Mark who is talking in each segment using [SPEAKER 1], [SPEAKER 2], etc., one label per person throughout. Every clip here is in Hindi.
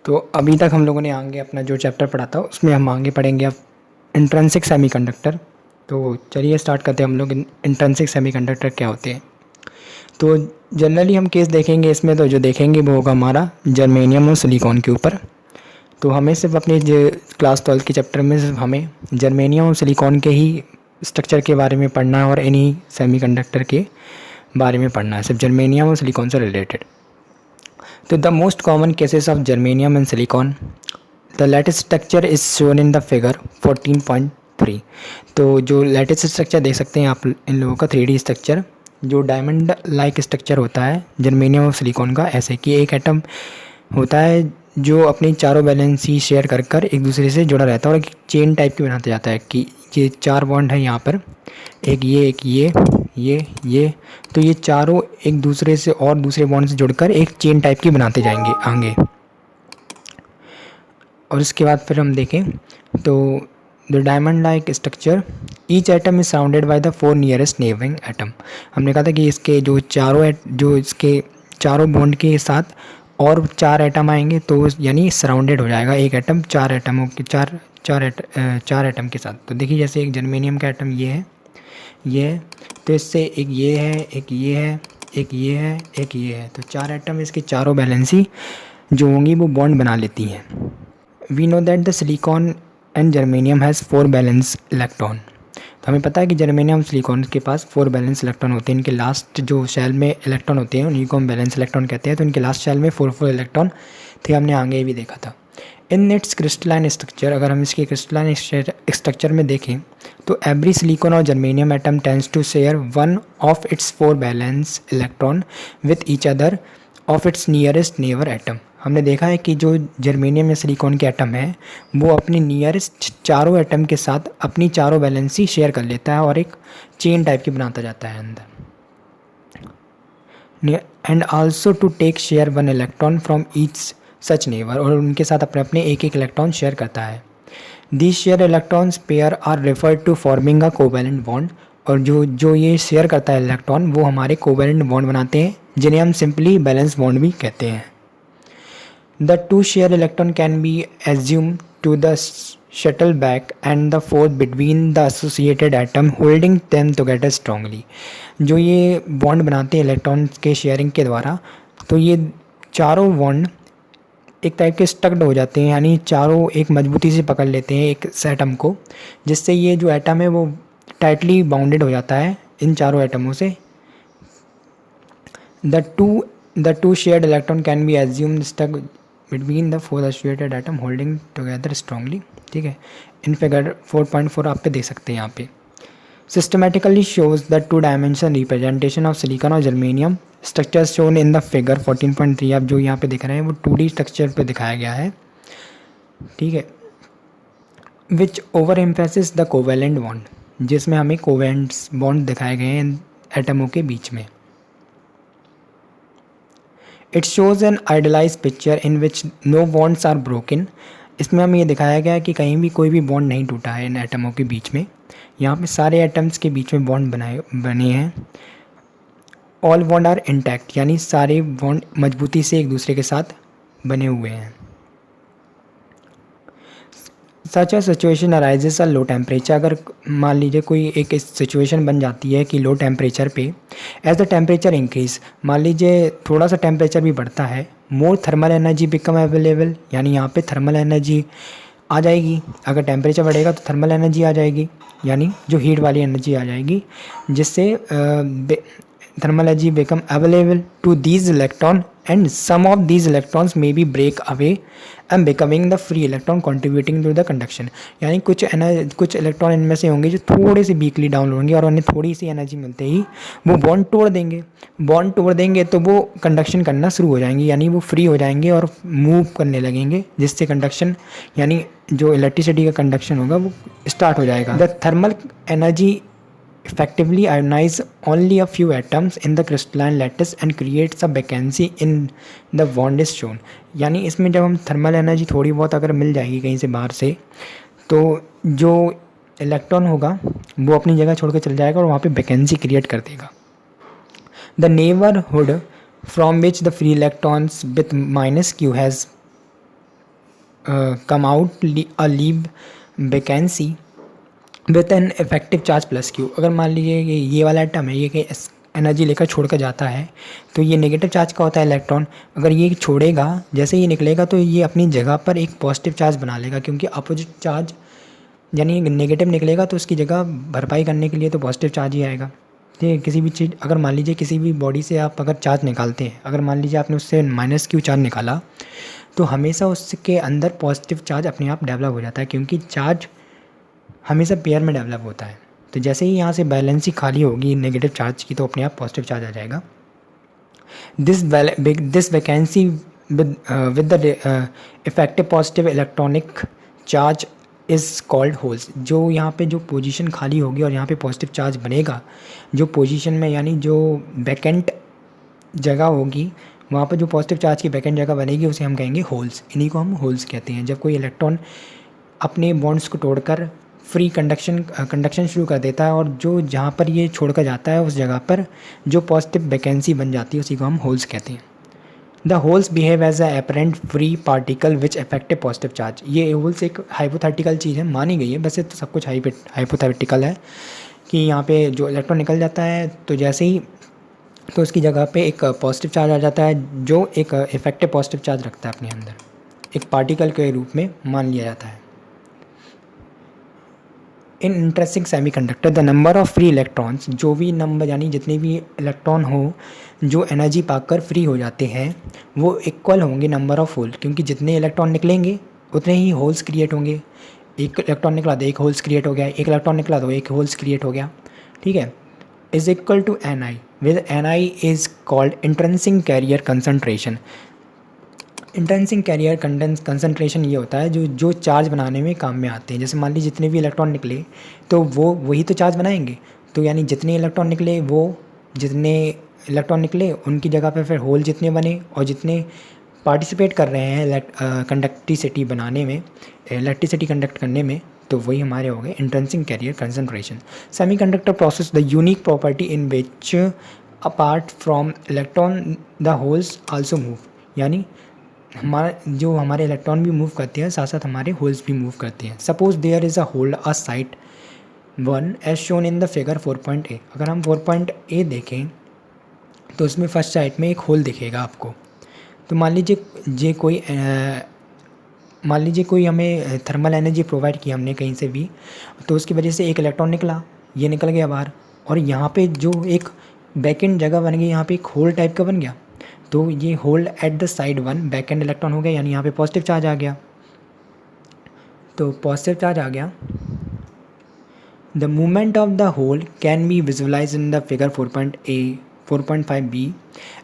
[SPEAKER 1] तो अभी तक हम लोगों ने आगे अपना जो चैप्टर पढ़ा था उसमें हम आगे पढ़ेंगे अब इंट्रिंसिक सेमीकंडक्टर। तो चलिए स्टार्ट करते हैं हम लोग इंट्रिंसिक सेमीकंडक्टर क्या होते हैं। तो जनरली हम केस देखेंगे इसमें, तो जो देखेंगे वो होगा हमारा जर्मेनियम और सिलिकॉन के ऊपर। तो हमें सिर्फ अपने जो क्लास 12 के चैप्टर में सिर्फ हमें जर्मेनियम और सिलिकॉन के ही स्ट्रक्चर के बारे में पढ़ना है और इन्हीं सेमीकंडक्टर के बारे में पढ़ना है, सिर्फ जर्मेनियम और सिलिकॉन से रिलेटेड। तो the most common cases of germanium and silicon, the lattice structure is shown in the figure 14.3। तो जो लैटिस स्ट्रक्चर देख सकते हैं आप इन लोगों का 3D स्ट्रक्चर, जो डायमंड लाइक स्ट्रक्चर होता है जर्मेनियम और सिलिकॉन का, ऐसे कि एक एटम होता है जो अपनी चारों वैलेंसी शेयर कर कर एक दूसरे से जुड़ा रहता है और एक चेन टाइप की बनाते जाता है कि ये 4 बॉन्ड है यहाँ पर, एक ये, तो ये चारों एक दूसरे से और दूसरे बॉन्ड से जुड़कर एक चेन टाइप की बनाते जाएंगे आगे। और इसके बाद फिर हम देखें तो the diamond like structure, each atom is surrounded by the 4 nearest neighbouring atom. हमने कहा था कि इसके जो इसके चारों बॉन्ड के साथ और 4 एटम आएंगे तो यानी सराउंडेड हो जाएगा एक एटम 4 एटमों के चार एटम के साथ। तो देखिए जैसे एक जर्मेनियम का एटम ये है, तो इससे एक ये है, एक ये है, एक ये है, एक ये है, तो 4 एटम इसके चारों बैलेंसी जो होंगी वो बॉन्ड बना लेती हैं। We know that the silicon and germanium has 4 valence electron. तो हमें पता है कि जर्मेनियम सिलिकॉन के पास 4 बैलेंस इलेक्ट्रॉन होते हैं। इनके लास्ट जो शेल में इलेक्ट्रॉन होते हैं उन्हीं को हम बैलेंस इलेक्ट्रॉन कहते हैं। तो इनके लास्ट शेल में 4 इलेक्ट्रॉन थे, हमने आगे भी देखा था। इन इट्स क्रिस्टलाइन स्ट्रक्चर, अगर हम इसके क्रिस्टलाइन स्ट्रक्चर में देखें तो एवरी सिलिकॉन और germanium atom tends to share one of its 4 valence electron with each other of its nearest neighbour atom. हमने देखा है कि जो जर्मेनियम या सिलिकॉन के एटम है वो अपनी नियरेस्ट चारों एटम के साथ अपनी चारों बैलेंसी शेयर कर लेता है और एक चेन टाइप की बनाता जाता है अंदर। And also to take share 1 electron from each such neighbour, और उनके साथ अपने अपने एक इलेक्ट्रॉन शेयर करता है। These share electrons pair are referred to forming a covalent bond, और जो ये शेयर करता है इलेक्ट्रॉन वो हमारे कोवैलेंट बॉन्ड बनाते हैं जिन्हें हम सिंपली बैलेंस बॉन्ड भी कहते हैं। The 2 share electron can be assumed to the shuttle back and the force between the associated atom holding them together strongly। जो ये बॉन्ड बनाते हैं इलेक्ट्रॉन के शेयरिंग के द्वारा, तो ये चारों बॉन्ड एक टाइप के स्टक्ड हो जाते हैं, यानी चारों एक मजबूती से पकड़ लेते हैं एक एटम को, जिससे ये जो एटम है वो टाइटली बाउंडेड हो जाता है इन चारों एटमों से। The two shared electron can be assumed stuck between the 4 associated atom holding together strongly। ठीक है, इन फिगर 4.4 आप पे देख सकते हैं यहाँ पे। Systematically shows the 2 dimension representation of silicon और germanium structure shown in the figure 14.3। आप जो यहाँ पे दिख रहे हैं वो 2D स्ट्रक्चर पे दिखाया गया है, ठीक है, विच over emphasis the covalent bond, जिसमें हमें कोवेलेंट बॉन्ड दिखाए गए हैं एटमों के बीच में। It shows an idealise picture in which no bonds are broken. इसमें हमें ये दिखाया गया है कि कहीं भी कोई भी बॉन्ड नहीं टूटा है इन एटमों के बीच में। यहाँ पे सारे एटम्स के बीच में बॉन्ड बने हैं। ऑल बॉन्ड आर इंटैक्ट, यानी सारे बॉन्ड मजबूती से एक दूसरे के साथ बने हुए हैं। Such a situation arises a low temperature, अगर मान लीजिए कोई एक सिचुएशन बन जाती है कि लो टेम्परेचर पे, एज द टेम्परेचर इंक्रीज, मान लीजिए थोड़ा सा टेम्परेचर भी बढ़ता है, मोर थर्मल एनर्जी बिकम अवेलेबल, यानी यहाँ पे थर्मल एनर्जी आ जाएगी। अगर टेम्परेचर बढ़ेगा तो थर्मल एनर्जी आ जाएगी, यानी जो हीट वाली एनर्जी आ जाएगी, जिससे thermal energy become available to these electron and some of these electrons may be break away and becoming the free electron contributing to the conduction. यानी कुछ इलेक्ट्रॉन इनमें से होंगे जो थोड़े से वीकली डाउन होंगे और उन्हें थोड़ी सी एनर्जी मिलते ही वो बॉन्ड तोड़ देंगे तो वो कंडक्शन करना शुरू हो जाएंगे, यानी वो फ्री हो जाएंगे और मूव करने लगेंगे, जिससे कंडक्शन यानी जो इलेक्ट्रिसिटी का कंडक्शन होगा वो स्टार्ट हो जाएगा। The thermal energy effectively ionize only a few atoms in the crystalline lattice and creates a vacancy in the bond is shown। यानी इसमें जब हम थर्मल एनर्जी थोड़ी बहुत अगर मिल जाएगी कहीं से बाहर से, तो जो इलेक्ट्रॉन होगा वो अपनी जगह छोड़ कर चल जाएगा और वहाँ पे वैकेंसी क्रिएट कर देगा। The neighbourhood from which the free electrons with minus Q has come out a leave vacancy with an effective charge plus Q. अगर मान लीजिए ये वाला एटम है, ये कि एनर्जी लेकर छोड़ कर जाता है, तो ये नेगेटिव चार्ज का होता है इलेक्ट्रॉन। अगर ये छोड़ेगा, जैसे ये निकलेगा तो ये अपनी जगह पर एक पॉजिटिव चार्ज बना लेगा, क्योंकि अपोजिट चार्ज यानी नेगेटिव निकलेगा तो उसकी जगह भरपाई करने के लिए तो पॉजिटिव चार्ज ही आएगा। ठीक है, किसी भी चीज़, अगर मान लीजिए किसी भी बॉडी से आप अगर चार्ज निकालते हैं, अगर मान लीजिए आपने उससे माइनस क्यू चार्ज निकाला, तो हमेशा उसके अंदर पॉजिटिव चार्ज अपने आप डेवलप हो जाता है, क्योंकि चार्ज हमेशा पेयर में डेवलप होता है। तो जैसे ही यहाँ से बैलेंस ही खाली होगी नेगेटिव चार्ज की, तो अपने आप पॉजिटिव चार्ज आ जाएगा। This vacancy with the effective positive electronic charge is called holes. जो यहाँ पे जो पोजीशन खाली होगी और यहाँ पे पॉजिटिव चार्ज बनेगा, जो पोजीशन में यानी जो वैकेंट जगह होगी, वहाँ पर जो पॉजिटिव चार्ज की वैकेंट जगह बनेगी उसे हम कहेंगे होल्स। इन्हीं को हम होल्स कहते हैं। जब कोई इलेक्ट्रॉन अपने बॉन्ड्स को तोड़कर फ्री कंडक्शन शुरू कर देता है, और जो जहाँ पर ये छोड़ कर जाता है उस जगह पर जो पॉजिटिव वैकेंसी बन जाती है उसी को हम होल्स कहते हैं। The holes behave as a apparent free particle which effective positive charge. ये होल्स एक हाइपोथेटिकल चीज़ है, मानी गई है, वैसे तो सब कुछ हाइपोथेटिकल है कि यहाँ पे जो इलेक्ट्रॉन निकल जाता है तो जैसे ही तो उसकी जगह पे एक पॉजिटिव चार्ज आ जाता है, जो एक इफेक्टिव पॉजिटिव चार्ज रखता है अपने अंदर, एक पार्टिकल के रूप में मान लिया जाता है। In interesting semiconductor the number of free electrons, जो भी नंबर यानी जितने भी इलेक्ट्रॉन हो जो एनर्जी पाकर फ्री हो जाते हैं, वो इक्वल होंगे नंबर ऑफ होल, क्योंकि जितने इलेक्ट्रॉन निकलेंगे उतने ही होल्स क्रिएट होंगे। एक इलेक्ट्रॉन निकला तो एक होल्स क्रिएट हो गया, एक इलेक्ट्रॉन निकला तो एक होल्स क्रिएट हो गया। ठीक है, is equal to n i, with n i is called intrinsic carrier concentration. Intrinsic carrier concentration ये होता है जो चार्ज बनाने में काम में आते हैं। जैसे मान लीजिए जितने भी इलेक्ट्रॉन निकले तो वो वही तो चार्ज बनाएंगे, तो यानी जितने इलेक्ट्रॉन निकले वो जितने इलेक्ट्रॉन निकले उनकी जगह पे फिर होल जितने बने, और जितने पार्टिसिपेट कर रहे हैं कंडक्टिसिटी बनाने में, इलेक्ट्रिसिटी कंडक्ट करने में, तो वही हमारे हो गए intrinsic carrier concentration. Semiconductor process the unique property in which apart from electron the holes also move. यानी हमारे इलेक्ट्रॉन भी मूव करते हैं, साथ साथ हमारे होल्स भी मूव करते हैं। Suppose there is a hole a site 1 as shown in the figure 4.a। अगर हम 4.a देखें तो उसमें फर्स्ट साइड में एक होल दिखेगा आपको। तो मान लीजिए कोई हमें थर्मल एनर्जी प्रोवाइड की हमने कहीं से भी, तो उसकी वजह से एक इलेक्ट्रॉन निकला, ये निकल गया बाहर, और यहाँ पे जो एक बैकेंड जगह बन गई, यहाँ पे एक होल टाइप का बन गया, तो ये hole at the side 1 backend electron हो गया, यानी यहाँ पे पॉजिटिव चार्ज आ गया। तो पॉजिटिव चार्ज आ गया। The movement of the hole can be visualise in the figure 4.5b।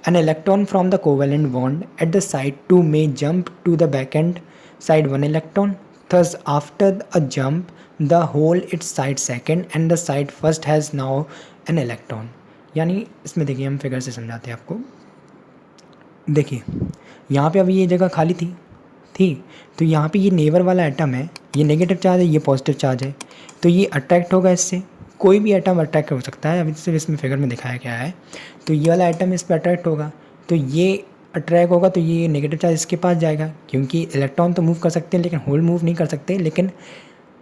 [SPEAKER 1] An electron from the covalent bond at the side 2 may jump to the backend side 1 electron. Thus, after a jump, the hole its side second and the side first has now an electron. यानी इसमें देखिए हम फिगर से समझाते हैं आपको। देखिए यहाँ पे अभी ये जगह खाली थी, तो यहाँ पे ये नेबर वाला एटम है, ये नेगेटिव चार्ज है, ये पॉजिटिव चार्ज है, तो ये अट्रैक्ट होगा इससे। कोई भी एटम अट्रैक्ट हो सकता है, अभी सिर्फ इसमें फिगर में दिखाया गया है। तो ये वाला एटम इस पर अट्रैक्ट होगा, तो ये अट्रैक्ट होगा, तो ये नेगेटिव चार्ज इसके पास जाएगा, क्योंकि इलेक्ट्रॉन तो मूव कर सकते हैं लेकिन होल मूव नहीं कर सकते। लेकिन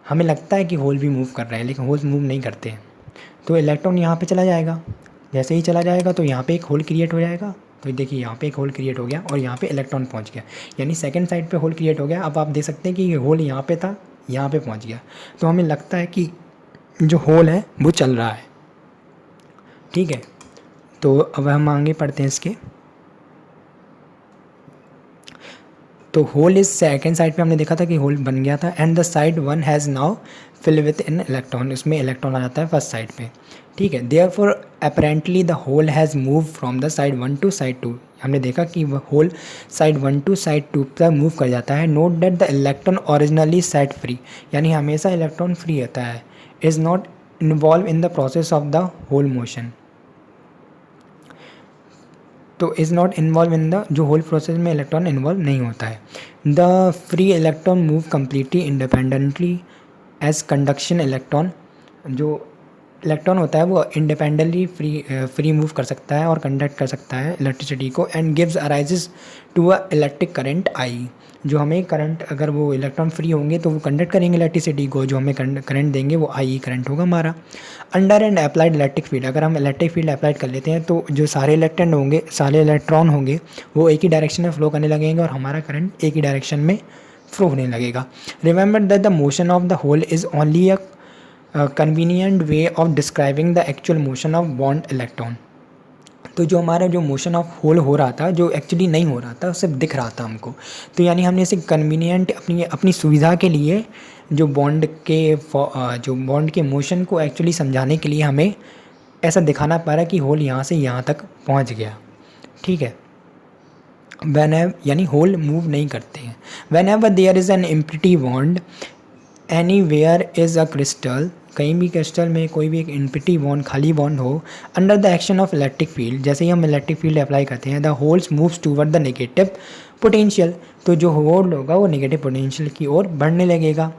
[SPEAKER 1] हमें लगता है कि होल भी मूव कर रहे हैं, लेकिन होल्स मूव नहीं करते हैं। तो इलेक्ट्रॉन यहाँ पे चला जाएगा, जैसे ही चला जाएगा तो यहाँ पे एक होल क्रिएट हो जाएगा। तो देखिए यहाँ पे एक होल क्रिएट हो गया और यहाँ पे इलेक्ट्रॉन पहुँच गया, यानी सेकंड साइड पे होल क्रिएट हो गया। अब आप देख सकते हैं कि ये होल यहाँ पे था, यहाँ पे पहुँच गया, तो हमें लगता है कि जो होल है वो चल रहा है। ठीक है, तो अब हम आगे पढ़ते हैं इसके। तो होल इस सेकंड साइड पे हमने देखा था कि होल बन गया था, and the side 1 has now fill with in electron, उसमें इलेक्ट्रॉन आ जाता है फर्स्ट साइड पे। ठीक है, therefore apparently the hole has move from the side 1 to side 2। हमने देखा कि वह होल साइड 1 टू साइड 2 तक मूव कर जाता है। Note that the electron originally set free, यानी हमेशा इलेक्ट्रॉन फ्री रहता है, is not involve in the process of the hole motion. तो is not involve in the, जो होल प्रोसेस में इलेक्ट्रॉन इन्वॉल्व नहीं होता है। The free electron move completely independently as conduction electron, जो इलेक्ट्रॉन होता है वो इंडिपेंडेंटली फ्री मूव कर सकता है और कंडक्ट कर सकता है इलेक्ट्रिसिटी को, and gives arises to a electric current I. जो हमें करंट, अगर वो इलेक्ट्रॉन फ्री होंगे तो वो कंडक्ट करेंगे इलेक्ट्रिसिटी को, जो हमें करंट देंगे वो आई करंट होगा हमारा। Under and applied electric field, अगर हम इलेक्ट्रिक फील्ड अप्लाइड कर लेते हैं तो जो सारे इलेक्ट्रॉन होंगे वो एक ही डायरेक्शन में फ्लो करने लगेंगे और हमारा करंट एक ही डायरेक्शन में फ्लो होने लगेगा। Remember that the motion of the hole is only a convenient way of describing the actual motion of bond electron. तो जो हमारा जो मोशन ऑफ होल हो रहा था, जो एक्चुअली नहीं हो रहा था, सिर्फ दिख रहा था हमको, तो यानी हमने इसे कन्वीनियंट अपनी अपनी सुविधा के लिए जो बॉन्ड के मोशन को एक्चुअली समझाने के लिए हमें ऐसा दिखाना पड़ रहा है कि होल यहाँ से यहाँ तक पहुँच गया। ठीक है, यानी होल मूव नहीं करते हैं। Whenever there is an empty bond anywhere is a crystal, कहीं भी क्रिस्टल में कोई भी एक एम्प्टी बॉन्ड, खाली बॉन्ड हो, under the action of electric field, जैसे ही हम इलेक्ट्रिक फील्ड अप्लाई करते हैं, the holes moves toward the negative potential, तो जो होल होगा वो नेगेटिव पोटेंशियल की ओर बढ़ने लगेगा।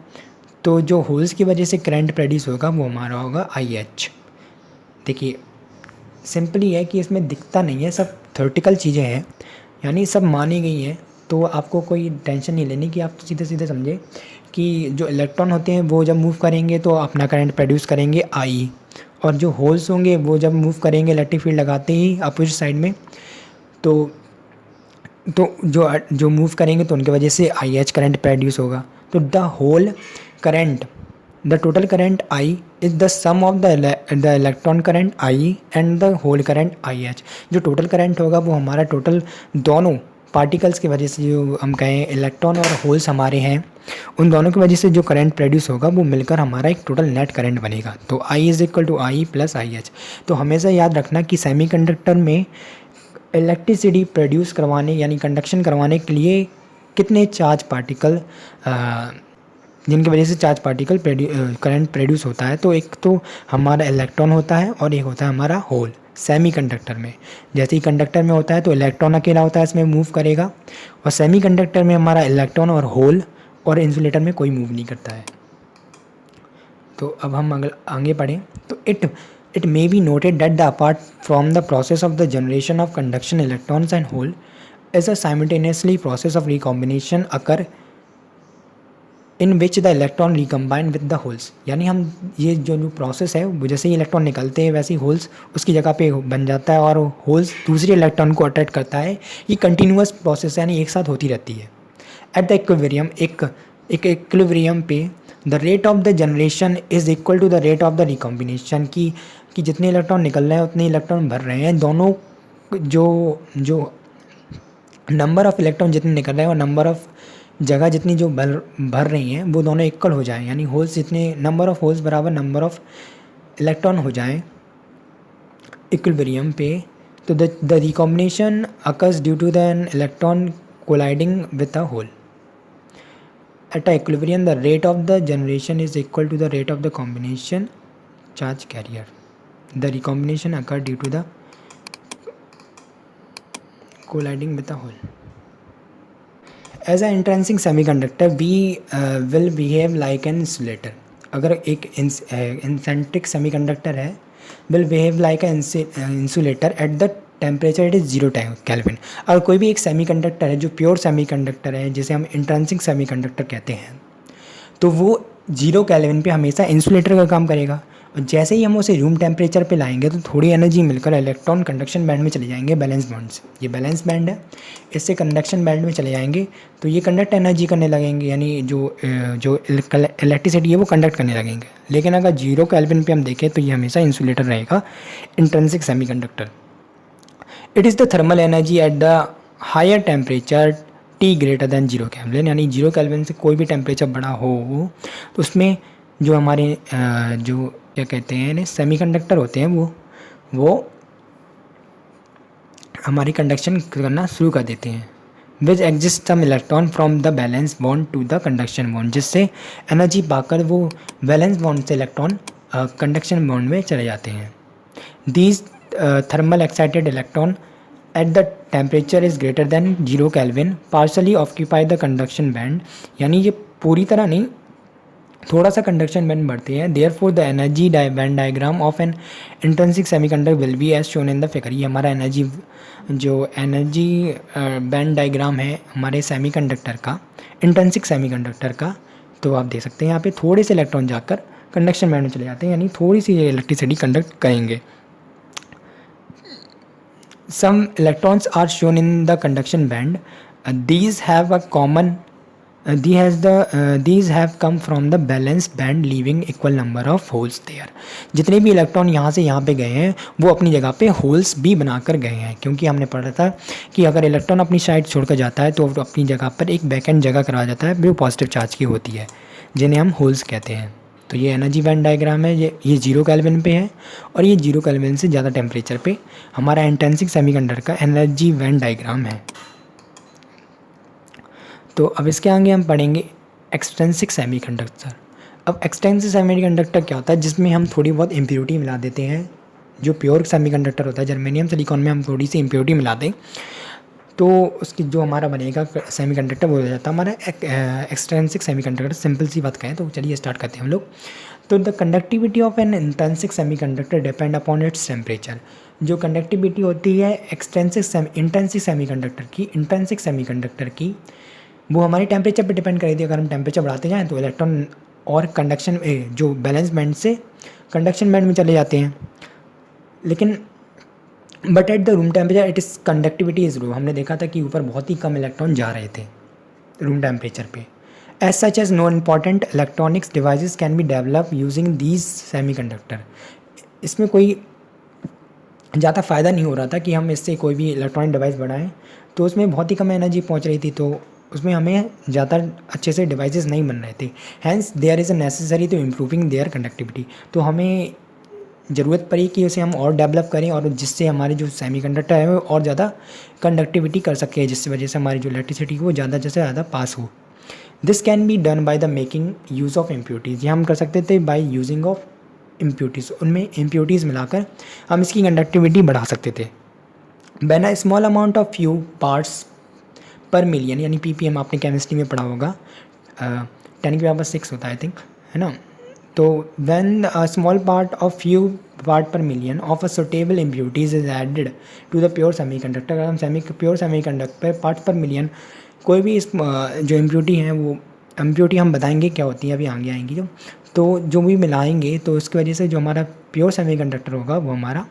[SPEAKER 1] तो जो होल्स की वजह से करंट प्रोड्यूस होगा वो हमारा होगा आई एच। देखिए सिंपली है कि इसमें दिखता नहीं है, सब थ्योरेटिकल चीज़ें हैं, यानी सब मानी गई हैं, तो आपको कोई टेंशन नहीं लेनी कि आप तो सीधे सीधे समझे कि जो इलेक्ट्रॉन होते हैं वो जब मूव करेंगे तो अपना करंट प्रोड्यूस करेंगे आई, और जो होल्स होंगे वो जब मूव करेंगे इलेक्ट्रिक फील्ड लगाते ही अपोजिट साइड में, तो जो मूव करेंगे तो उनकी वजह से आई एच करंट प्रोड्यूस होगा। तो the hole current, the total current I is the sum of the electron current I and the hole current IH। जो टोटल करंट होगा वो हमारा टोटल दोनों पार्टिकल्स की वजह से, जो हम कहें इलेक्ट्रॉन और होल्स हमारे हैं, उन दोनों की वजह से जो करंट प्रोड्यूस होगा वो मिलकर हमारा एक टोटल नेट करंट बनेगा। तो I is equal to I plus IH। तो हमेशा याद रखना कि सेमीकंडक्टर में इलेक्ट्रिसिटी प्रोड्यूस करवाने यानी कंडक्शन करवाने के लिए कितने चार्ज पार्टिकल, जिनकी वजह से चार्ज पार्टिकल करंट प्रोड्यूस होता है, तो एक तो हमारा इलेक्ट्रॉन होता है और एक होता है हमारा होल सेमीकंडक्टर में। जैसे ही कंडक्टर में होता है तो इलेक्ट्रॉन अकेला होता है, इसमें मूव करेगा, और सेमीकंडक्टर में हमारा इलेक्ट्रॉन और होल, और इंसुलेटर में कोई मूव नहीं करता है। तो अब हम आगे पढ़ें तो it may be noted that the apart from the process of the generation of conduction electrons and hole is a simultaneously process of recombination occur in which the electron recombine with the holes. यानी हम ये जो प्रोसेस है वो जैसे ही इलेक्ट्रॉन निकलते हैं वैसे ही होल्स उसकी जगह पे बन जाता है और होल्स दूसरे इलेक्ट्रॉन को अट्रैक्ट करता है। ये कंटिन्यूस प्रोसेस यानी एक साथ होती रहती है। एट द इक्विलिब्रियम, एक इक्विलिब्रियम पे the rate of the generation is equal to the rate of the recombination, कि जितने इलेक्ट्रॉन निकल रहे हैं उतने इलेक्ट्रॉन भर रहे हैं, दोनों जो नंबर ऑफ इलेक्ट्रॉन जितने निकल रहे हैं और नंबर ऑफ जगह जितनी जो भर रही हैं वो दोनों इक्वल हो जाएं, यानी होल्स जितने, नंबर ऑफ होल्स बराबर नंबर ऑफ इलेक्ट्रॉन हो जाएं इक्विलिब्रियम पे। तो the recombination occurs due to the an electron colliding with a hole. At a equilibrium the rate of the generation is equal to the rate of the combination charge carrier. The recombination occur due to the colliding with a hole. As an intrinsic semiconductor, we will behave like an insulator. अगर एक इंसेंट्रिक सेमीकंडक्टर है, will behave like an insulator at the temperature it is 0 kelvin. अगर कोई भी एक सेमीकंडक्टर है जो प्योर सेमीकंडक्टर है, जिसे हम इंट्रिंसिक सेमीकंडक्टर कहते हैं, तो वो 0 केल्विन पे हमेशा इंसुलेटर का काम करेगा। और जैसे ही हम उसे रूम टेम्परेचर पे लाएंगे तो थोड़ी एनर्जी मिलकर इलेक्ट्रॉन कंडक्शन बैंड में चले जाएंगे, बैलेंस बैंड से। ये बैलेंस बैंड है, इससे कंडक्शन बैंड में चले जाएंगे तो ये कंडक्ट एनर्जी करने लगेंगे, यानी जो इलेक्ट्रिसिटी है वो कंडक्ट करने लगेंगे। लेकिन अगर 0 केल्विन पे हम देखें तो ये हमेशा इंसुलेटर रहेगा, intrinsic semiconductor. It is the thermal energy at the higher temperature T greater than 0 kelvin, यानी 0 केल्विन से कोई भी टेम्परेचर बड़ा हो तो उसमें जो हमारे जो क्या कहते हैं सेमीकंडक्टर होते हैं वो हमारी कंडक्शन करना शुरू कर देते हैं। Which exist some electron from the valence bond to the conduction bond, जिससे एनर्जी पाकर वो बैलेंस बॉन्ड से इलेक्ट्रॉन कंडक्शन बॉन्ड में चले जाते हैं। These thermal excited electron at the temperature is greater than 0 kelvin partially occupy the conduction band, यानी ये पूरी तरह नहीं, थोड़ा सा कंडक्शन बैंड बढ़ते हैं, therefore the energy band diagram of an intrinsic semiconductor will be as shown in the figure. ये हमारा एनर्जी बैंड डायग्राम है हमारे सेमीकंडक्टर का, इंट्रिंसिक सेमीकंडक्टर का। तो आप देख सकते हैं यहाँ पे थोड़े से इलेक्ट्रॉन जाकर कंडक्शन बैंड में चले जाते हैं, यानी थोड़ी सी इलेक्ट्रिसिटी कंडक्ट करेंगे। Some electrons are shown in the conduction band. These have a common these have come from the valence band leaving equal number of holes there. जितने भी इलेक्ट्रॉन यहाँ से यहाँ पे गए हैं वो अपनी जगह पे होल्स भी बनाकर गए हैं, क्योंकि हमने पढ़ा था कि अगर इलेक्ट्रॉन अपनी साइड छोड़कर जाता है तो अपनी जगह पर एक बैकेंड जगह करा जाता है जो पॉजिटिव चार्ज की होती है, जिन्हें हम होल्स कहते हैं। तो ये एनर्जी बैंड डायग्राम है, ये 0 केल्विन पे है और ये 0 केल्विन से ज़्यादा टेम्परेचर पे हमारा इंट्रिंसिक सेमीकंडक्टर का एनर्जी बैंड डायग्राम है। तो अब इसके आगे हम पढ़ेंगे एक्सट्रिंसिक सेमीकंडक्टर। अब एक्सट्रिंसिक सेमीकंडक्टर क्या होता है, जिसमें हम थोड़ी बहुत इम्प्योरिटी मिला देते हैं। जो प्योर सेमीकंडक्टर होता है जर्मेनियम सिलिकॉन में हम थोड़ी सी इम्प्योरिटी मिला दें तो उसकी जो हमारा बनेगा सेमीकंडक्टर वो हो जाता है हमारा एक्सट्रिंसिक सेमीकंडक्टर। सिंपल सी बात कहें तो चलिए स्टार्ट करते हैं हम लोग। तो the conductivity of an intrinsic semiconductor depend upon its temperature. जो कंडक्टिविटी होती है इंट्रिंसिक सेमीकंडक्टर की वो हमारी टेम्परेचर पे डिपेंड करेगी। अगर हम टेम्परेचर बढ़ाते जाएँ तो इलेक्ट्रॉन और कंडक्शन जो बैलेंस बैंड से कंडक्शन बैंड में चले जाते हैं, लेकिन but at the room temperature it is conductivity is low. हमने देखा था कि ऊपर बहुत ही कम इलेक्ट्रॉन जा रहे थे रूम टेम्परेचर पे। As such as no important electronics devices can be develop using these semiconductor. इसमें कोई ज़्यादा फ़ायदा नहीं हो रहा था कि हम इससे कोई भी इलेक्ट्रॉनिक डिवाइस बनाएं, तो उसमें बहुत ही कम एनर्जी पहुंच रही थी, तो उसमें हमें ज़्यादा अच्छे से डिवाइसेस नहीं बन रहे थे। Hence there is a necessary to improving their conductivity. तो हमें ज़रूरत पड़ी कि उसे हम और डेवलप करें और जिससे हमारे जो सेमीकंडक्टर है वो और ज़्यादा कंडक्टिविटी कर सके, जिसकी वजह से हमारी जो इलेक्ट्रिसिटी वो ज़्यादा से ज़्यादा पास हो। This can be done by the making use of impurities. ये हम कर सकते थे बाय यूजिंग ऑफ इम्प्योरिटीज़। उनमें इम्प्योरिटीज़ मिलाकर हम इसकी कंडक्टिविटी बढ़ा सकते थे। When a small amount of few parts पर मिलियन, यानी ppm आपने केमिस्ट्री में पढ़ा होगा, 10 की पावर 6 होता है आई थिंक, है ना। तो when a small part of few part per million of a suitable impurities is added to the pure semiconductor. अगर हम pure semiconductor part per million कोई भी जो इम्प्योरिटी है वो इम्प्योरिटी हम बताएंगे क्या होती है, अभी आगे आएंगी जो भी मिलाएंगे तो उसकी वजह से जो हमारा प्योर सेमीकंडक्टर होगा वो हमारा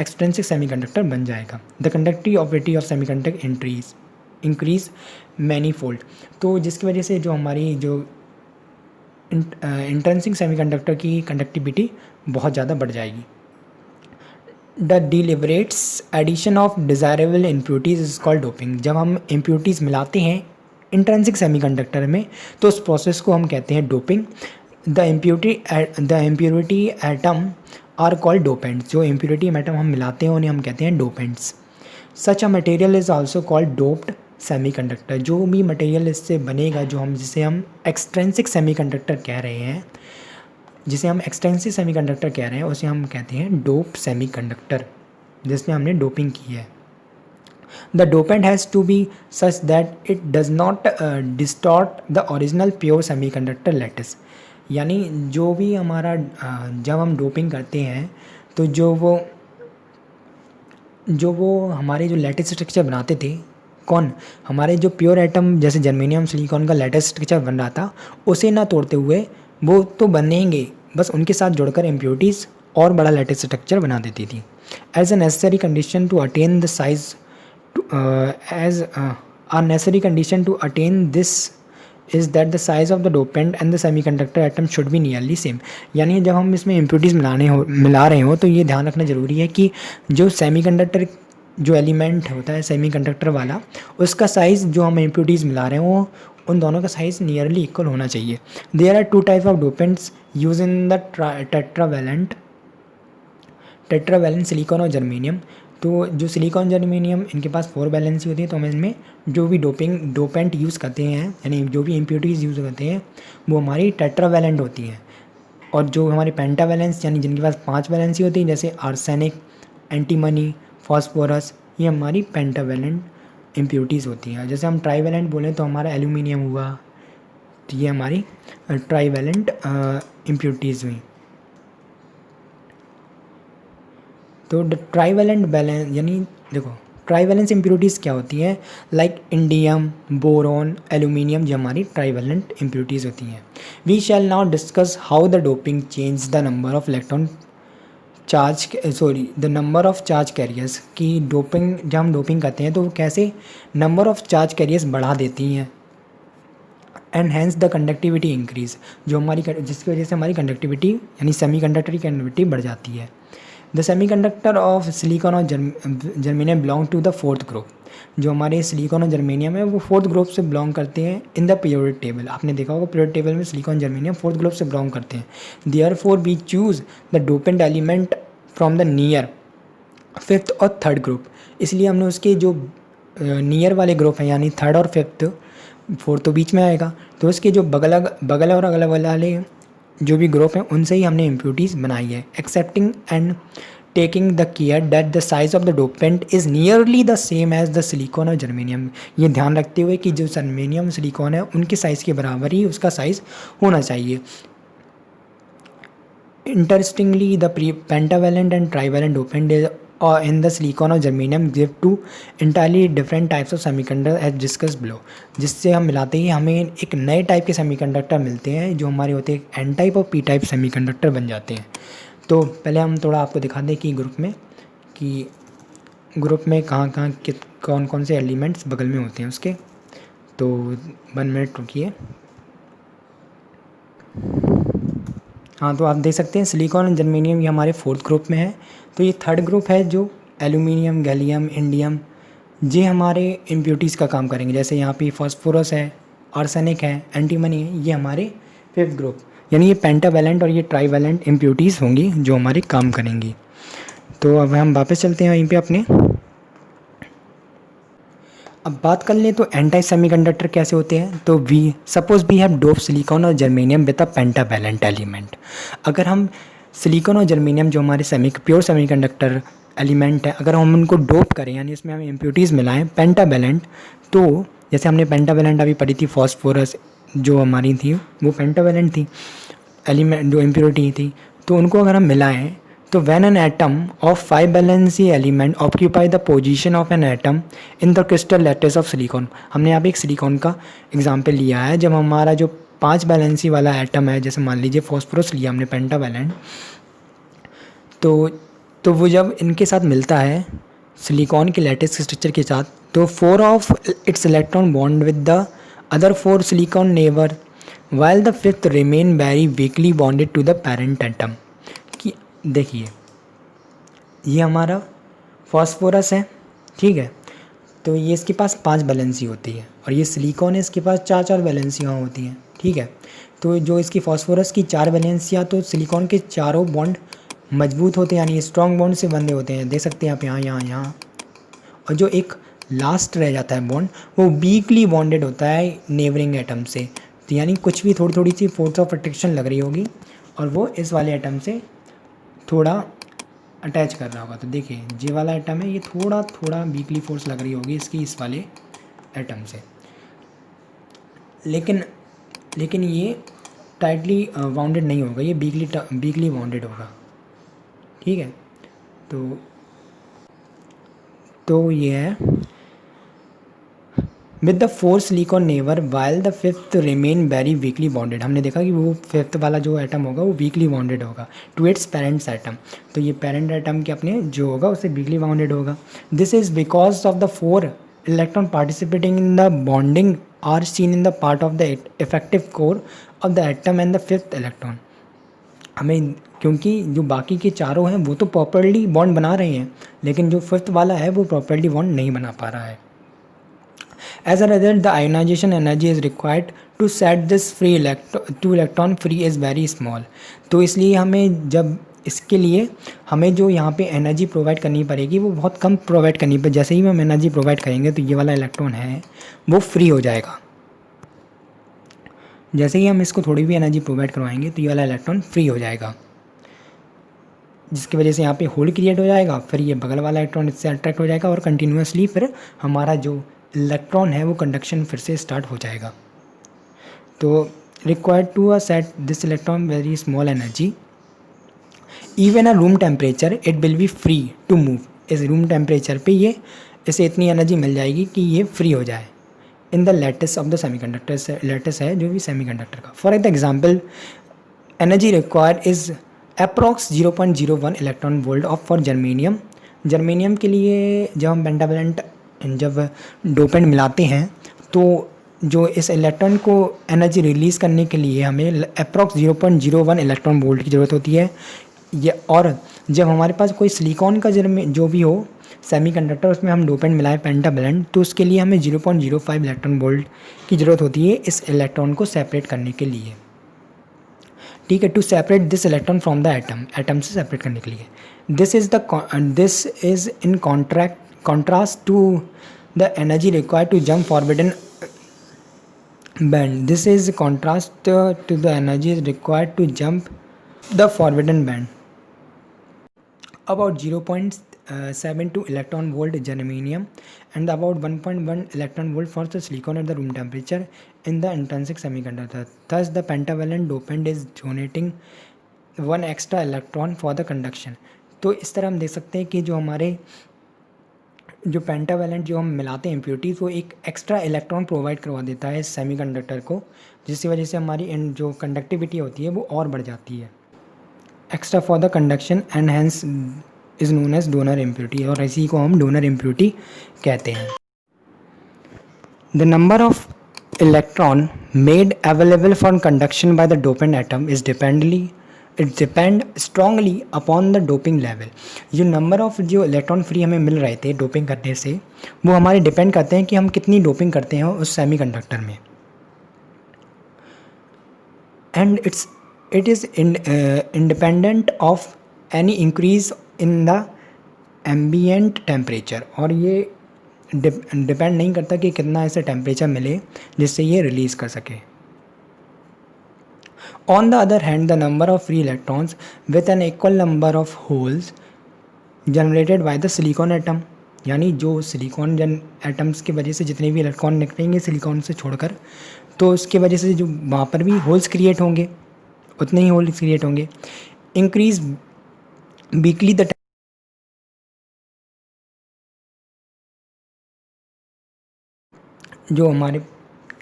[SPEAKER 1] एक्सट्रिंसिक सेमीकंडक्टर बन जाएगा। The conductivity of semiconductor increase manifold. तो जिसकी वजह से जो हमारी जो इंट्रिंसिक सेमीकंडक्टर की कंडक्टिविटी बहुत ज़्यादा बढ़ जाएगी। The deliberates addition of desirable impurities is called doping. जब हम इम्प्योरिटीज़ मिलाते हैं इंट्रिंसिक सेमीकंडक्टर में तो उस प्रोसेस को हम कहते हैं doping. The impurity atom are called dopants. जो इम्प्योरिटी एटम हम मिलाते हैं उन्हें हम कहते हैं dopants. Such a material is also called doped semiconductor. जो भी मटेरियल इससे बनेगा जिसे हम एक्सट्रिंसिक सेमीकंडक्टर कह रहे हैं, उसे हम कहते हैं डोप सेमीकंडक्टर, जिसमें हमने डोपिंग की है। The dopant has to be such that it does not distort the original pure semiconductor lattice. यानी जो भी हमारा जब हम डोपिंग करते हैं तो जो वो हमारे जो लैटिस स्ट्रक्चर बनाते थे, कौन, हमारे जो प्योर एटम जैसे जर्मेनियम सिलिकॉन का लैटिस स्ट्रक्चर बन रहा था, उसे ना तोड़ते हुए वो तो बनेंगे, बस उनके साथ जोड़कर इम्प्योरिटीज़ और बड़ा लैटिस स्ट्रक्चर बना देती थी। As a necessary condition to attain the size necessary condition to attain this is that the size of the dopant and the semiconductor atom should be nearly same। यानी जब हम इसमें इम्प्योरिटीज़ मिला रहे हो तो ये ध्यान रखना ज़रूरी है कि जो सेमीकंडक्टर जो एलिमेंट होता है सेमीकंडक्टर वाला, उसका साइज़ जो हम इम्प्योरिटीज़ मिला रहे हैं वो उन दोनों का साइज़ नियरली इक्वल होना चाहिए। There are 2 type of dopants use in the tetravalent silicon और जर्मेनियम। तो जो सिलिकॉन जर्मेनियम इनके पास 4 वैलेंसी होती है, तो हम इनमें जो भी डोपेंट यूज़ करते हैं यानी जो भी इम्प्योरिटीज़ यूज़ करते हैं वो हमारी टेट्रावैलेंट होती हैं। और जो हमारी पेंटावैलेंस यानी जिनके पास 5 वैलेंसी होती है जैसे आर्सेनिक, एंटीमनी, फॉस्फोरस, ये हमारी पेंटावैलेंट इम्प्योरिटीज़ होती हैं। जैसे हम ट्राईवैलेंट बोलें तो हमारा एल्यूमिनियम हुआ, तो ये हमारी ट्राईवैलेंट इम्प्योरिटीज़ हुई। तो ट्राईवैलेंट बैलेंस यानी देखो ट्राईवैलेंस इम्प्योरिटीज़ क्या होती हैं, लाइक इंडियम, बोरॉन, एल्यूमिनियम, जो हमारी ट्राईवैलेंट इम्प्योरिटीज़ होती हैं। We shall now discuss how the doping change the number of electron charge the number of charge carriers की डोपिंग, जब हम डोपिंग करते हैं तो वो कैसे नंबर ऑफ चार्ज कैरियर्स बढ़ा देती हैं and hence the conductivity increase, जो हमारी जिसकी वजह से हमारी कंडक्टिविटी यानी सेमीकंडक्टर की कंडक्टिविटी बढ़ जाती है। द सेमीकंडक्टर ऑफ सिलिकॉन और germanium belong to the fourth group, जो हमारे सिलिकॉन और जर्मेनियम है वो फोर्थ ग्रुप से बिलोंग करते हैं इन द पीरियोडिक टेबल। आपने देखा होगा पीरियोडिक टेबल में सिलिकॉन जर्मेनियम फोर्थ ग्रुप से बिलोंग करते हैं। Therefore we choose the dopant element from the near fifth और थर्ड ग्रुप, इसलिए हमने उसके जो नियर वाले ग्रुप हैं यानी थर्ड और फिफ्थ, फोर्थ तो बीच में आएगा, तो उसके जो बगल और अगल वाले जो भी ग्रुप हैं उनसे ही हमने इम्प्योरिटीज़ बनाई है। Accepting and taking the care that the size of the dopant is nearly the same as the silicon और जर्मेनियम, ये ध्यान रखते हुए कि जो जर्मेनियम सिलिकॉन है उनके साइज़ के बराबर ही उसका साइज़ होना चाहिए। Interestingly, the pentavalent and trivalent dopant in the silicon और germanium give two entirely different types of semiconductor as discussed below, जिससे हम मिलाते ही हमें एक नए टाइप के सेमीकंडक्टर मिलते हैं जो हमारे होते हैं एन टाइप और पी टाइप सेमीकंडक्टर बन जाते हैं। तो पहले हम थोड़ा आपको दिखा दें कि ग्रुप में कहाँ कौन कौन से एलिमेंट्स बगल में होते हैं उसके। तो 1 मिनट रुकिए। हाँ, तो आप देख सकते हैं सिलिकॉन और जर्मेनियम ये हमारे फोर्थ ग्रुप में है। तो ये थर्ड ग्रुप है जो एल्यूमिनियम, गैलियम, इंडियम, ये हमारे इम्प्योरिटीज़ का काम करेंगे। जैसे यहाँ पे फॉस्फोरस है, आर्सेनिक है, एंटीमनी है, ये हमारे फिफ्थ ग्रुप, यानी ये पेंटावैलेंट और ये ट्राईवैलेंट इम्प्योरिटीज़ होंगी जो हमारे काम करेंगी। तो अब हम वापस चलते हैं वहीं पर अपने। अब बात कर लें तो एन टाइप सेमीकंडक्टर कैसे होते हैं। तो suppose we have dope silicon और germanium with a pentavalent element. अगर हम सिलिकॉन और जर्मेनियम जो हमारे प्योर सेमीकंडक्टर एलिमेंट है, अगर हम उनको डोप करें यानी इसमें हमें इम्प्योरिटीज़ मिलाएं पेंटावैलेंट, तो जैसे हमने पेंटावैलेंट अभी पढ़ी थी, फॉस्फोरस जो हमारी थी वो पेंटावैलेंट थी एलिमेंट, जो इम्प्योरिटी थी, तो उनको अगर हम मिलाएं तो when an atom of 5 valency element occupy the position of an atom in the crystal lattice of silicon, हमने यहाँ पे एक सिलिकॉन का एग्जाम्पल लिया है। जब हमारा जो 5 वैलेंसी वाला एटम है, जैसे मान लीजिए फॉस्फोरस लिया हमने पेंटावैलेंट, तो वो जब इनके साथ मिलता है सिलिकॉन के लैटिस स्ट्रक्चर के साथ, तो 4 of its electron bond with the other 4 silicon neighbour while the fifth remain very weakly bonded to the parent atom। देखिए ये हमारा फॉस्फोरस है, ठीक है, तो ये इसके पास 5 वैलेंसी होती है और ये सिलिकॉन है, इसके पास 4 वैलेंसियाँ होती हैं, ठीक है। तो जो इसकी फॉस्फोरस की 4 वैलेंसियाँ, तो सिलिकॉन के चारों बॉन्ड मजबूत होते हैं यानी स्ट्रॉन्ग बॉन्ड से बंधे होते हैं, देख सकते हैं आप यहाँ। और जो एक लास्ट रह जाता है बॉन्ड वो वीकली बॉन्डेड होता है नेबरिंग एटम से, तो यानी कुछ भी थोड़ी सी फोर्स ऑफ अट्रैक्शन लग रही होगी और वो इस वाले एटम से थोड़ा अटैच कर रहा होगा। तो देखिए ये वाला एटम है, ये थोड़ा वीकली फोर्स लग रही होगी इसकी इस वाले एटम से, लेकिन ये टाइटली बाउंडेड नहीं होगा, ये वीकली बाउंडेड होगा, ठीक है। तो ये है with the 4 silicon neighbour while the fifth remain very weekly bonded. हमने देखा कि वो फिफ्थ वाला जो एटम होगा वो वीकली बॉन्डेड होगा टू इट्स पेरेंट्स एटम, तो ये पेरेंट एटम के अपने जो होगा उससे वीकली बॉन्डेड होगा। This is because of the 4 electron participating in the bonding are seen in the part of the effective core of the atom and the fifth electron. हमें क्योंकि जो बाकी के चारों हैं वो तो प्रॉपर्ली बॉन्ड बना रहे हैं, लेकिन जो फिफ्थ वाला है वो प्रॉपर्ली बॉन्ड नहीं बना पा रहा है। As a result, the ionization energy is required to set this two electron free is very small। तो इसलिए हमें जब इसके लिए हमें जो यहाँ पे एनर्जी प्रोवाइड करनी पड़ेगी वो बहुत कम प्रोवाइड करनी पड़ेगी। जैसे ही हम एनर्जी प्रोवाइड करेंगे तो ये वाला इलेक्ट्रॉन है वो फ्री हो जाएगा। जैसे ही हम इसको थोड़ी भी एनर्जी प्रोवाइड करवाएंगे तो ये वाला इलेक्ट्रॉन फ्री हो जाएगा, जिसकी वजह से यहाँ पे होल क्रिएट हो जाएगा, फिर ये बगल वाला इलेक्ट्रॉन इससे अट्रैक्ट हो जाएगा और कंटिन्यूसली फिर हमारा जो इलेक्ट्रॉन है वो कंडक्शन फिर से स्टार्ट हो जाएगा। तो required to set this electron very small energy even a room temperature it will be free to move. इस रूम टेम्परेचर पे ये इसे इतनी एनर्जी मिल जाएगी कि ये फ्री हो जाए in the lattice of the semiconductor. Lattice है जो भी सेमीकंडक्टर का। For example energy required is approx 0.01 electron volt of for germanium. Germanium के लिए जब हम पेंटावेलेंट जब डोपेंट मिलाते हैं तो जो इस इलेक्ट्रॉन को एनर्जी रिलीज़ करने के लिए हमें अप्रॉक्स 0.01 इलेक्ट्रॉन वोल्ट की ज़रूरत होती है। ये और जब हमारे पास कोई सिलिकॉन का जो भी हो सेमीकंडक्टर उसमें हम डोपेंट मिलाएं पेंटावेलेंट तो उसके लिए हमें 0.05 इलेक्ट्रॉन वोल्ट की ज़रूरत होती है इस इलेक्ट्रॉन को सेपरेट करने के लिए। ठीक है, to separate this electron from the atom से सेपरेट करने के लिए। This is in contrast to the energy required to jump forward band. This is contrast to the energy required to jump the forbidden band. About 0.72 electron volt germanium and about 1.1 electron volt for the silicon at the room temperature in the intrinsic semiconductor. Thus, the pentavalent dopant is donating one extra electron for the conduction. तो इस तरह हम देख सकते हैं कि जो हमारे जो पेंटावेलेंट जो हम मिलाते हैं इम्प्योरिटीज़ वो एक एक्स्ट्रा इलेक्ट्रॉन प्रोवाइड करवा देता है सेमीकंडक्टर को, जिसकी वजह से हमारी जो कंडक्टिविटी होती है वो और बढ़ जाती है। Extra for the conduction and hence is known as donor impurity, और इसी को हम डोनर इम्प्योरिटी कहते हैं। The number of electron made available for conduction by the dopant atom is depend strongly upon the doping level. जो नंबर ऑफ जो इलेक्ट्रॉन फ्री हमें मिल रहे थे डोपिंग करने से वो हमारे डिपेंड करते हैं कि हम कितनी डोपिंग करते हैं उस सेमीकंडक्टर में। And it is independent of any increase in the ambient temperature, और ये डिपेंड नहीं करता कि कितना ऐसे टेम्परेचर मिले जिससे ये रिलीज़ कर सके। On the other hand, the number of free electrons with an equal number of holes generated by the silicon atom, यानी जो सिलिकॉन एटम्स की वजह से जितने भी इलेक्ट्रॉन निकलेंगे सिलिकॉन से छोड़कर, तो उसके वजह से जो वहाँ पर भी होल्स क्रिएट होंगे उतने ही होल्स क्रिएट होंगे। इंक्रीज वीकली द जो हमारे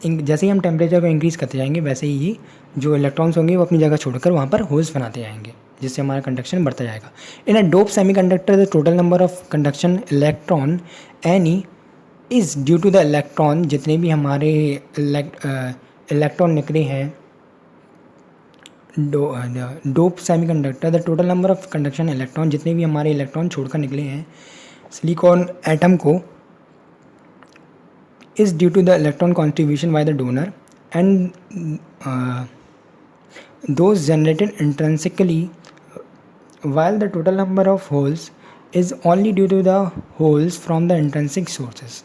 [SPEAKER 1] जैसे ही हम टेम्परेचर को इंक्रीज़ करते जाएंगे वैसे ही जो इलेक्ट्रॉन्स होंगे वो अपनी जगह छोड़कर वहाँ पर होल्स बनाते जाएंगे, जिससे हमारा कंडक्शन बढ़ता जाएगा। In a dope semiconductor the total number of conduction electron any is due to the electron, जितने भी हमारे इलेक्ट्रॉन निकले हैं dope semiconductor the total number of conduction electron, जितने भी हमारे इलेक्ट्रॉन छोड़कर निकले हैं सिलिकॉन एटम को, is due to the electron contribution by the donor and those generated intrinsically, while the total number of holes is only due to the holes from the intrinsic sources,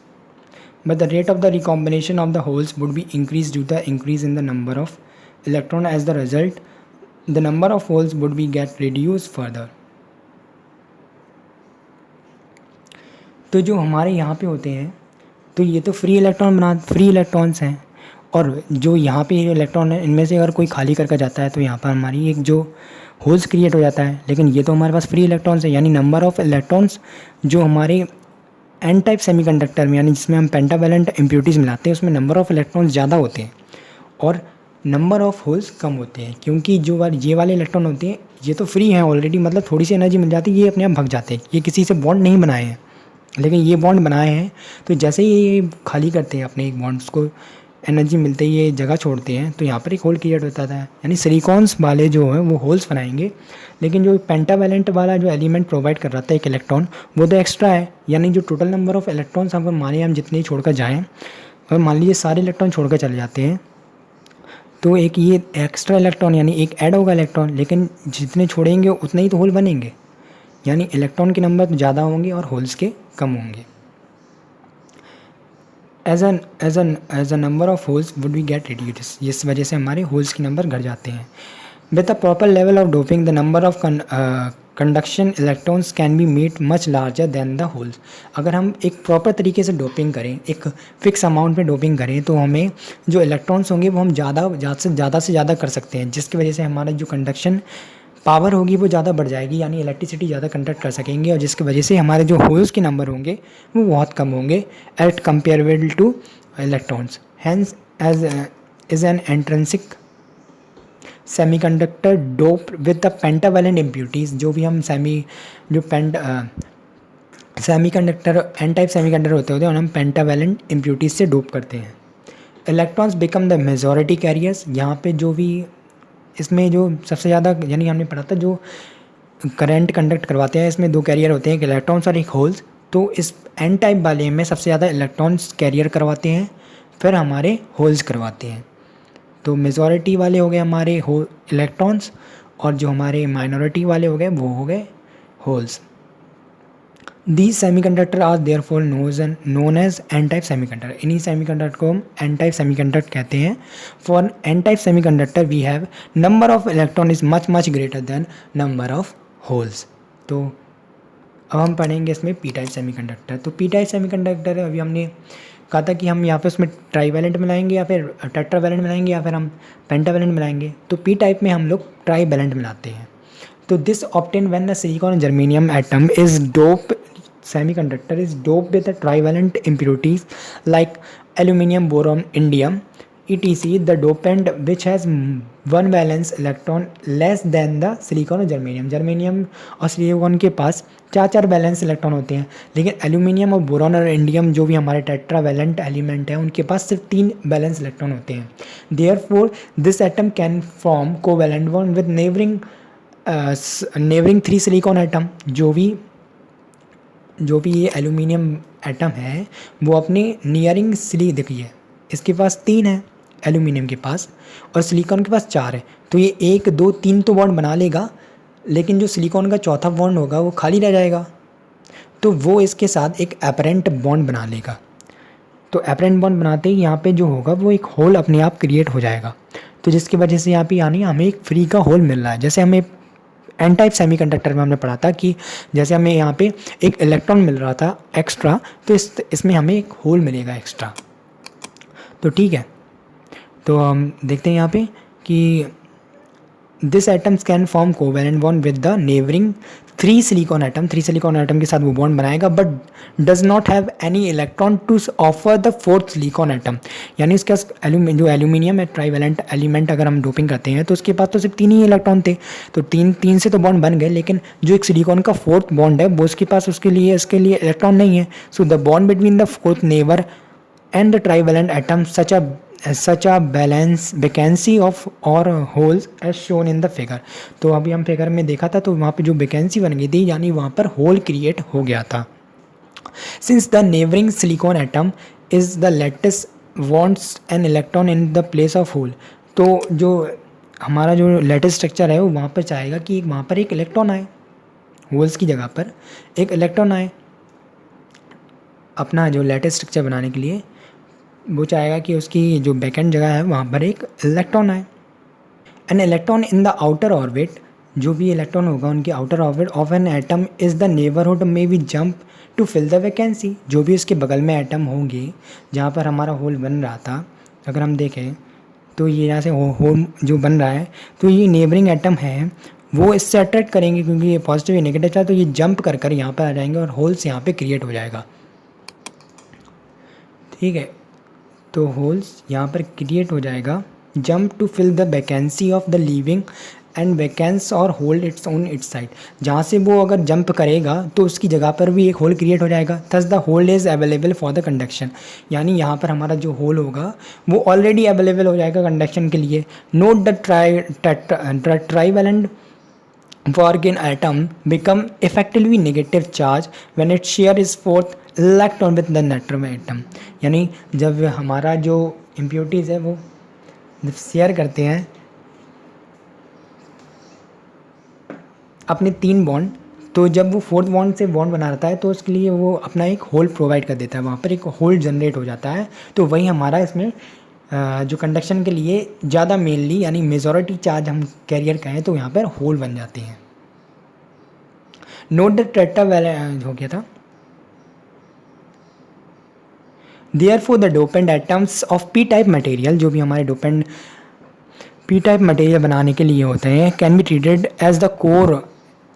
[SPEAKER 1] but the rate of the recombination of the holes would be increased due to the increase in the number of electron. As the result, the number of holes would be get reduced further. तो जो हमारे यहाँ पे होते हैं तो ये तो फ्री इलेक्ट्रॉन्स हैं, और जो यहाँ पे इलेक्ट्रॉन है इनमें से अगर कोई खाली करके जाता है तो यहाँ पर हमारी एक जो होल्स क्रिएट हो जाता है। लेकिन ये तो हमारे पास फ्री इलेक्ट्रॉन्स है, यानी नंबर ऑफ इलेक्ट्रॉन्स जो हमारे एन टाइप सेमीकंडक्टर में यानी जिसमें हम पेंटावेलेंट इम्प्योरिटीज़ मिलाते हैं उसमें नंबर ऑफ इलेक्ट्रॉन्स ज़्यादा होते हैं और नंबर ऑफ होल्स कम होते हैं, क्योंकि जो ये वाले इलेक्ट्रॉन होते हैं ये तो फ्री हैं ऑलरेडी, मतलब थोड़ी सी एनर्जी मिल जाती है ये अपने आप भग जाते हैं, ये किसी से बॉन्ड नहीं बनाए हैं। लेकिन ये बॉन्ड बनाए हैं तो जैसे ही ये खाली करते हैं अपने एक बॉन्ड्स को, एनर्जी मिलते ही ये जगह छोड़ते हैं तो यहाँ पर एक होल क्रिएट होता था, यानी सिलिकॉन्स वाले जो हैं वो होल्स बनाएंगे। लेकिन जो पेंटावेलेंट वाला जो एलिमेंट प्रोवाइड कर रहा था एक इलेक्ट्रॉन वो तो एक्स्ट्रा है, यानी जो टोटल नंबर ऑफ इलेक्ट्रॉन्स हम मानिए हम जितने छोड़कर जाएँ और मान लीजिए सारे इलेक्ट्रॉन छोड़कर चले जाते हैं तो एक ये एक्स्ट्रा इलेक्ट्रॉन यानी एक ऐड होगा इलेक्ट्रॉन, लेकिन जितने छोड़ेंगे उतने ही तो होल बनेंगे, यानी इलेक्ट्रॉन के नंबर ज़्यादा होंगे और होल्स के कम होंगे। As a number of holes would be get reduce, इस वजह से हमारे होल्स के नंबर घट जाते हैं। With a proper level of doping the number of conduction electrons can be made much larger than the holes. अगर हम एक प्रॉपर तरीके से डोपिंग करें, एक फिक्स अमाउंट में डोपिंग करें, तो हमें जो इलेक्ट्रॉन्स होंगे वो हम ज़्यादा कर सकते हैं, जिसकी वजह से हमारा जो कंडक्शन पावर होगी वो ज़्यादा बढ़ जाएगी, यानी इलेक्ट्रिसिटी ज़्यादा कंडक्ट कर सकेंगे, और जिसकी वजह से हमारे जो होल्स के नंबर होंगे वो बहुत कम होंगे at comparable to electrons. Hence as is an intrinsic semiconductor dope with the pentavalent impurities. जो भी हम सेमीकंडक्टर एन टाइप सेमीकंडक्टर होते हैं और हम पेंटावैलेंट इम्प्यूरिटीज़ से डोप करते हैं। Electrons become the majority carriers. यहाँ पे जो भी इसमें जो सबसे ज़्यादा, यानी हमने पढ़ा था जो करंट कंडक्ट करवाते हैं, इसमें दो कैरियर होते हैं, एक इलेक्ट्रॉन्स और एक होल्स। तो इस एन टाइप वाले में सबसे ज़्यादा इलेक्ट्रॉन्स कैरियर करवाते हैं, फिर हमारे होल्स करवाते हैं। तो मेजॉरिटी वाले हो गए हमारे इलेक्ट्रॉन्स, और जो हमारे माइनॉरिटी वाले हो गए वो हो गए holes. These semiconductor are therefore known as n type semiconductor. इन्हीं सेमीकंडक्टर को हम एन टाइप सेमीकंडक्टर कहते हैं। For n type semiconductor we have number of electron is much greater than number of holes. तो अब हम पढ़ेंगे इसमें पी टाइप सेमीकंडक्टर। तो पी टाइप सेमीकंडक्टर अभी हमने कहा था कि हम यहाँ पे उसमें ट्राईवैलेंट मिलाएंगे या फिर टेट्रावैलेंट मिलाएंगे या फिर हम पेंटावैलेंट मिलाएंगे। तो पी टाइप में हम लोग ट्राईवैलेंट मिलाते हैं। तो this obtain when the silicon germanium atom is dope semiconductor is dope with trivalent impurities like aluminium, boron, indium etc. The dopant which has one valence electron less than the silicon और जर्मेनियम। जर्मेनियम और सिलिकॉन के पास 4 वैलेंस इलेक्ट्रॉन होते हैं, लेकिन एल्यूमिनियम और बोरॉन और इंडियम जो भी हमारे टेट्रावैलेंट एलिमेंट हैं उनके पास सिर्फ 3 वैलेंस इलेक्ट्रॉन होते हैं। Therefore this atom can form covalent bond with neighbouring 3 silicon atom. जो भी ये एल्यूमिनियम एटम है वो अपने नियरिंग देखिए इसके पास 3 है एल्यूमिनियम के पास, और सिलिकॉन के पास 4 है। तो ये 1 2 3 तो बॉन्ड बना लेगा, लेकिन जो सिलिकॉन का चौथा बॉन्ड होगा वो खाली रह जाएगा, तो वो इसके साथ एक एपरेंट बॉन्ड बना लेगा। तो एपरेंट बॉन्ड बनाते ही यहाँ पे जो होगा वो एक होल अपने आप क्रिएट हो जाएगा। तो जिसकी वजह से यहाँ पे यानी हमें एक फ्री का होल मिल रहा है। जैसे हमें एन टाइप सेमीकंडक्टर में हमने पढ़ा था कि जैसे हमें यहाँ पे एक इलेक्ट्रॉन मिल रहा था एक्स्ट्रा, तो इसमें हमें एक होल मिलेगा एक्स्ट्रा। तो ठीक है, तो हम देखते हैं यहाँ पे कि this atoms can form covalent bond with the neighbouring 3 silicon atom. 3 silicon atom के साथ वो बॉन्ड बनाएगा, but does not have any electron to offer the 4th silicon atom. यानी उसके पास जो एल्यूमिनियम है ट्राईवैलेंट एलिमेंट अगर हम डोपिंग करते हैं तो उसके पास तो सिर्फ 3 ही इलेक्ट्रॉन थे, तो तीन से तो बॉन्ड बन गए, लेकिन जो एक सिलिकॉन का 4th बॉन्ड है वो उसके पास इसके लिए इलेक्ट्रॉन नहीं है। So the bond between the 4th neighbour and the trivalent atom such a balance vacancy of or holes as shown in the figure। तो अभी हम फिगर में देखा था, तो वहाँ पे जो वैकेंसी बन गई थी यानी वहाँ पर होल क्रिएट हो गया था। Since the neighboring silicon atom is the lattice wants an electron in the place of hole। तो जो हमारा जो लेटिस स्ट्रक्चर है वो वहाँ पर चाहेगा कि वहाँ पर एक इलेक्ट्रॉन आए, होल्स की जगह पर एक इलेक्ट्रॉन आए। अपना जो लेटिस स्ट्रक्चर बनाने के लिए वो चाहेगा कि उसकी जो बैकेंड जगह है वहाँ पर एक इलेक्ट्रॉन आए। An electron in the outer orbit, जो भी इलेक्ट्रॉन होगा उनके outer orbit of an atom is the neighbourhood में भी jump to fill the vacancy. जो भी उसके बगल में एटम होंगे जहाँ पर हमारा होल बन रहा था, अगर हम देखें तो ये यहाँ से होल जो बन रहा है, तो ये नेबरिंग एटम है वो इससे अट्रैक्ट करेंगे, क्योंकि ये पॉजिटिव या नेगेटिव था, तो ये जंप कर यहाँ पर आ जाएंगे और होल्स यहाँ पे क्रिएट हो जाएगा। ठीक है, तो होल्स यहाँ पर क्रिएट हो जाएगा। Jump to fill the vacancy of the leaving end vacancy और hold its on its side. जहाँ से वो अगर जंप करेगा तो उसकी जगह पर भी एक होल क्रिएट हो जाएगा। Thus the hole is available for the conduction. यानी यहाँ पर हमारा जो होल होगा वो ऑलरेडी अवेलेबल हो जाएगा कंडक्शन के लिए। Note the trivalent Organ atom become effectively negative charge when its share is 4th electron with the neutron atom। यानी जब हमारा जो इम्प्योरिटीज़ है वो जब शेयर करते हैं अपने 3 बॉन्ड, तो जब वो 4th बॉन्ड से बॉन्ड बना रहता है तो उसके लिए वो अपना एक होल प्रोवाइड कर देता है, वहाँ पर एक होल जनरेट हो जाता है। तो वही हमारा इसमें जो कंडक्शन के लिए ज़्यादा मेनली यानी मेजॉरिटी चार्ज हम कैरियर कहें तो यहाँ पर होल बन जाते हैं। नोट द टेट्रावैलेंट हो गया था। Therefore the dopant atoms of P type material, जो भी हमारे डोपेंट पी टाइप मटेरियल बनाने के लिए होते हैं, can be treated as the core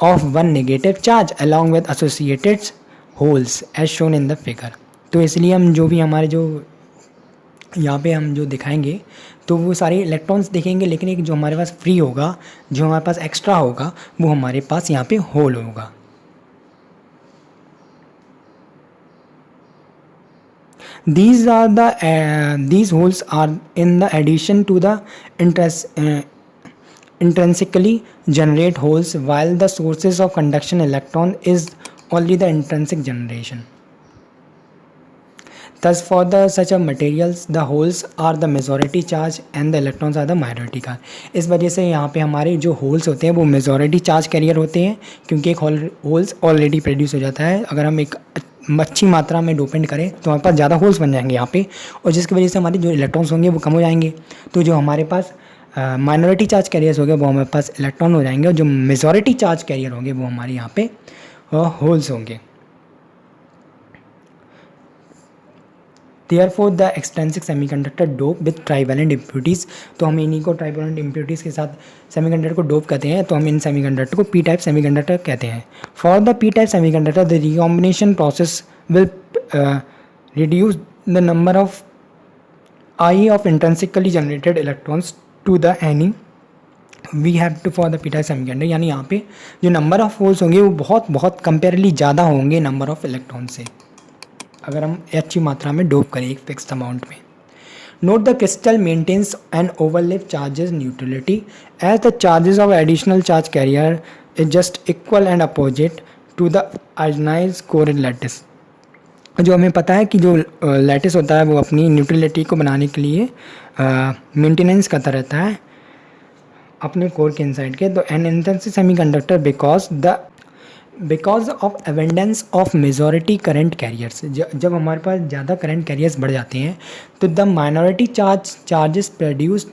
[SPEAKER 1] of one negative charge along with associated holes as shown in the figure. तो इसलिए हम जो भी हमारे जो यहाँ पे हम जो दिखाएंगे तो वो सारे इलेक्ट्रॉन्स देखेंगे, लेकिन एक जो हमारे पास फ्री होगा, जो हमारे पास एक्स्ट्रा होगा, वो हमारे पास यहाँ पे होल होगा। These holes are in the addition to the intrinsically generate holes, while the sources of conduction electron is only the intrinsic generation. Thus, for such a materials, the holes are the majority charge and the electrons are the minority charge. इस वजह से यहाँ पे हमारे जो होल्स होते हैं वो मेजॉरिटी चार्ज कैरियर होते हैं, क्योंकि एक होल्स ऑलरेडी प्रोड्यूस हो जाता है। अगर हम एक अच्छी मात्रा में डोपेंट करें तो हमारे पास ज़्यादा होल्स बन जाएंगे यहाँ पे, और जिसकी वजह से हमारे जो इलेक्ट्रॉन्स होंगे वो कम हो जाएंगे। तो जो हमारे पास माइनॉरिटी चार्ज कैरियर्स हो गए वो हमारे पास इलेक्ट्रॉन हो जाएंगे, और जो मेजॉरिटी चार्ज कैरियर होंगे वो हमारे यहाँ पे होल्स होंगे। Therefore, the extrinsic semiconductor dope with trivalent impurities, तो हम इन्हीं को ट्राइवेलेंट इम्प्योरिटीज़ के साथ सेमीकंडक्टर को डोप कहते हैं, तो हम इन सेमीकंडक्टर को पी टाइप सेमीकंडक्टर कहते हैं। For the p type semiconductor the recombination process will reduce the number of I of intrinsically generated electrons to the any we have to for the p type semiconductor, यानी यहाँ पे जो नंबर ऑफ होल्स होंगे वो बहुत बहुत कंपेरेबली ज़्यादा होंगे नंबर ऑफ इलेक्ट्रॉन से, अगर हम अच्छी मात्रा में डोप करें एक फिक्स्ड अमाउंट में। Note the crystal maintains and overlap charges neutrality as the charges of additional charge carrier is just equal and opposite to the ionised core lattice. जो हमें पता है कि जो लैटिस होता है वो अपनी न्यूट्रलिटी को बनाने के लिए मेंटेनेंस करता रहता है अपने कोर के इनसाइड के। तो N intensive semiconductor because of abundance of majority current carriers, जब हमारे पास ज़्यादा करंट कैरियर्स बढ़ जाते हैं तो the minority charges produce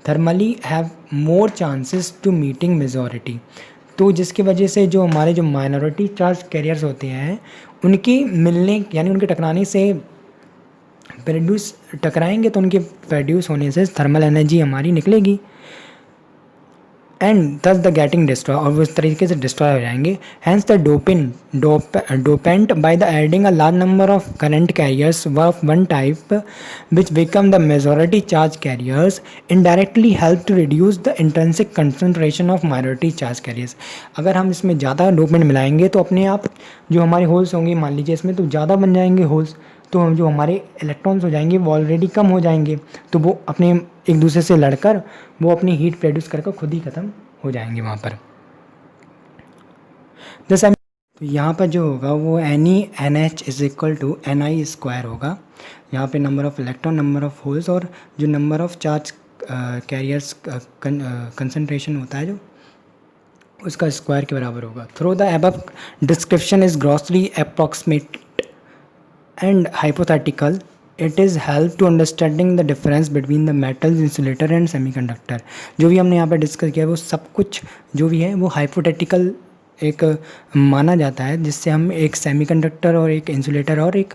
[SPEAKER 1] thermally have more chances to meeting majority. तो जिसकी वजह से जो हमारे जो माइनॉरिटी चार्ज कैरियर्स होते हैं उनकी मिलने यानी उनके टकराने से टकराएंगे तो उनके प्रोड्यूस होने से थर्मल एनर्जी हमारी निकलेगी, एंड दस द गेटिंग डिस्ट्रॉय, और वो इस तरीके से डिस्ट्रॉय हो जाएंगे। Hence the dopant by the adding a large number of current carriers of one type which become the majority charge carriers indirectly help to reduce the intrinsic concentration of minority charge carriers. अगर हम इसमें ज़्यादा डोपेंट मिलाएंगे तो अपने आप जो हमारे होल्स होंगे, मान लीजिए इसमें तो ज़्यादा बन जाएंगे होल्स, तो जो हमारे इलेक्ट्रॉन्स हो जाएंगे वो ऑलरेडी कम हो जाएंगे, तो वो अपने एक दूसरे से लड़कर वो अपनी हीट प्रोड्यूस करके खुद ही ख़त्म हो जाएंगे वहाँ पर। जैसे तो यहाँ पर जो होगा वो NH is equal to Ni² होगा। यहाँ पे number of electron, number of holes और जो number of charge carriers concentration होता है जो उसका स्क्वायर के बराबर होगा। Through the above description is grossly approximate and hypothetical, it is help to understanding the difference between the metals, insulator and semiconductor। जो भी हमने यहाँ पर डिस्कस किया वो सब कुछ जो भी है वो हाइपोथेटिकल एक माना जाता है, जिससे हम एक सेमीकंडक्टर और एक इंसुलेटर और एक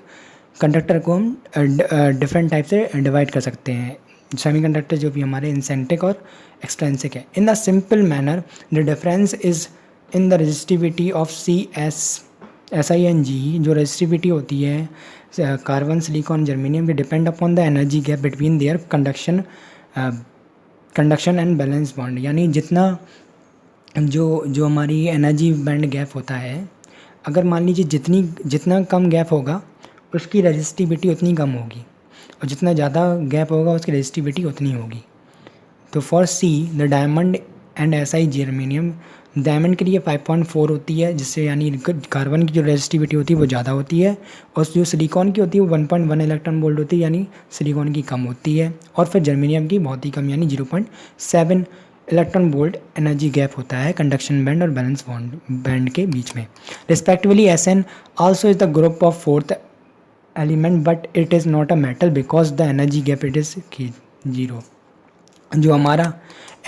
[SPEAKER 1] कंडक्टर को हम डिफरेंट टाइप से डिवाइड कर सकते हैं। सेमीकंडक्टर जो भी हमारे इंसेंट्रिक और एक्सट्रिंसिक है। In the simple manner the difference is in the resistivity of SiNG, जो रेजिस्टिविटी होती है कार्बन, सिलिकॉन, जर्मेनियम के, depend upon the energy gap between their conduction and valence bond. यानी जितना जो हमारी एनर्जी बैंड गैप होता है, अगर मान लीजिए जितना कम गैप होगा उसकी रेजिस्टिविटी उतनी कम होगी, और जितना ज़्यादा गैप होगा उसकी रेजिस्टिविटी उतनी होगी। तो for C the diamond and SI germanium, diamond के लिए 5.4 होती है, जिससे यानी कार्बन की जो रेजिस्टिविटी होती है वो ज़्यादा होती है, और जो सिलिकॉन की होती है वो 1.1 इलेक्ट्रॉन वोल्ट होती है, यानी सिलिकॉन की कम होती है, और फिर जर्मेनियम की बहुत ही कम यानी 0.7 इलेक्ट्रॉन वोल्ट एनर्जी गैप होता है कंडक्शन बैंड और बैलेंस बैंड के बीच में respectively. SN also is the group of fourth element but it is not a metal because the energy gap it is 0। जो हमारा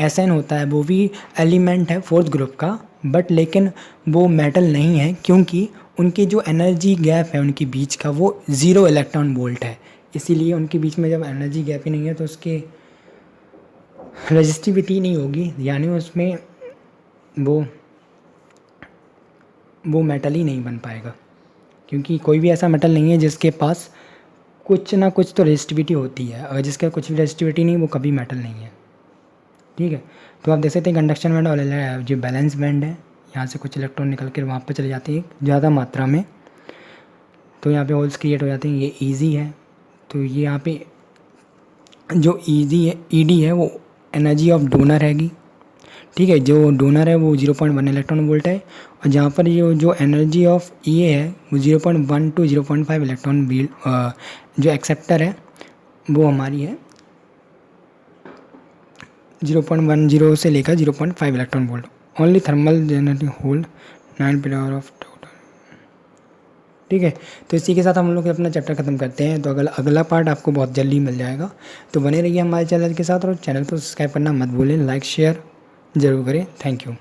[SPEAKER 1] एसएन होता है वो भी एलिमेंट है फोर्थ ग्रुप का, बट लेकिन वो मेटल नहीं है क्योंकि उनकी जो एनर्जी गैप है उनके बीच का वो 0 इलेक्ट्रॉन वोल्ट है। इसीलिए उनके बीच में जब एनर्जी गैप ही नहीं है तो उसकी रेजिस्टिविटी नहीं होगी, यानी उसमें वो मेटल ही नहीं बन पाएगा, क्योंकि कोई भी ऐसा मेटल नहीं है जिसके पास कुछ ना कुछ तो रेजिस्टिविटी होती है। अगर जिसका कुछ भी रेजिस्टिविटी नहीं वो कभी मेटल नहीं है। ठीक है, तो आप देख सकते हैं कंडक्शन बैंड और जो बैलेंस बैंड है, यहाँ से कुछ इलेक्ट्रॉन निकल कर वहाँ पर चले जाते हैं ज़्यादा मात्रा में, तो यहाँ पे होल्स क्रिएट हो जाते हैं। ये ईजी है, तो ये यहाँ पे जो ईजी है ईडी है वो एनर्जी ऑफ डोनर हैगी। ठीक है, जो डोनर है वो 0.1 इलेक्ट्रॉन वोल्ट है, और जहाँ पर ये जो एनर्जी ऑफ ई है वो 0.1 टू 0.5 इलेक्ट्रॉन जो एक्सेप्टर है वो हमारी है 0.10 से लेकर 0.5 electron volt. Only thermal generating hold 9 power of total. ठीक है, तो इसी के साथ हम लोग अपना चैप्टर ख़त्म करते हैं। तो अगला पार्ट आपको बहुत जल्दी मिल जाएगा, तो बने रहिए हमारे चैनल के साथ, और चैनल को सब्सक्राइब करना मत भूलें, लाइक शेयर ज़रूर करें। Thank you.